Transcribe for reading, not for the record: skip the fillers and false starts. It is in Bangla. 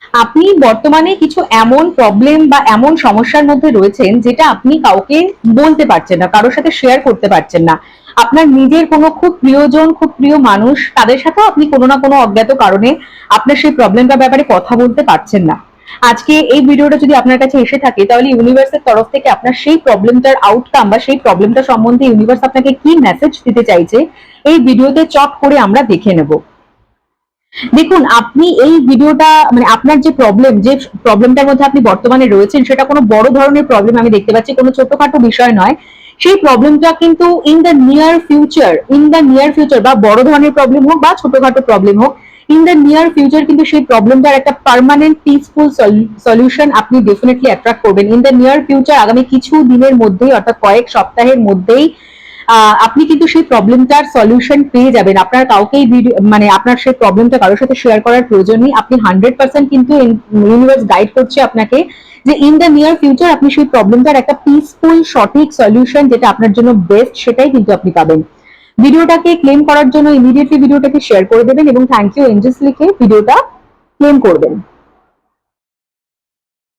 আপনি বর্তমানে কিছু এমন প্রবলেম বা এমন সমস্যার মধ্যে রয়েছেন যেটা আপনি কাউকে বলতে পারছেন না, কারোর সাথে শেয়ার করতে পারছেন না। আপনার নিজের কোনো খুব প্রিয়জন, খুব প্রিয় মানুষ, তাদের সাথেও আপনি কোনো না কোনো অজ্ঞাত কারণে আপনার সেই প্রবলেমটার ব্যাপারে কথা বলতে পারছেন না। আজকে এই ভিডিওটা যদি আপনার কাছে এসে থাকে, তাহলে ইউনিভার্সের তরফ থেকে আপনার সেই প্রবলেমটার আউটকাম বা সেই প্রবলেমটা সম্বন্ধে ইউনিভার্স আপনাকে কি মেসেজ দিতে চাইছে এই ভিডিওতে চট করে আমরা দেখে নেব। দেখুন, আপনি এই ভিডিওটা মানে আপনার যে প্রবলেম, যে প্রবলেমটার মধ্যে আপনি বর্তমানে রয়েছেন, সেটা কোনো বড় ধরনের প্রবলেম আমি দেখতে পাচ্ছি, কোনো ছোটখাটো বিষয় নয়। সেই প্রবলেমটা কিন্তু ইন দ্য নিয়ার ফিউচার বা বড় ধরনের প্রবলেম হোক বা ছোটখাটো প্রবলেম হোক, ইন দ্য নিয়ার ফিউচার কিন্তু সেই প্রবলেমটার একটা পার্মানেন্ট পিসফুল সলিউশন আপনি ডেফিনেটলি অ্যাট্রাক্ট করবেন। ইন দ্য নিয়ার ফিউচার, আগামী কিছু দিনের মধ্যেই, অর্থাৎ কয়েক সপ্তাহের মধ্যেই আপনি কিন্তু সেই প্রবলেমটার সলিউশন পেয়ে যাবেন। আপনার কাউকেই মানে আপনার সেই প্রবলেমটা কারোর সাথে শেয়ার করার প্রয়োজন নেই। আপনি 100% কিন্তু ইউনিভার্স গাইড করছে আপনাকে যে ইন দ্য নিয়ার ফিউচার আপনি সেই প্রবলেমটার একটা পিসফুল সঠিক সলিউশন, যেটা আপনার জন্য বেস্ট, সেটাই কিন্তু আপনি পাবেন। ভিডিওটাকে ক্লেম করার জন্য ইমিডিয়েটলি ভিডিওটাকে শেয়ার করে দেবেন এবং থ্যাংক ইউ এঞ্জেলস লিখে ভিডিওটা ক্লেম করবেন।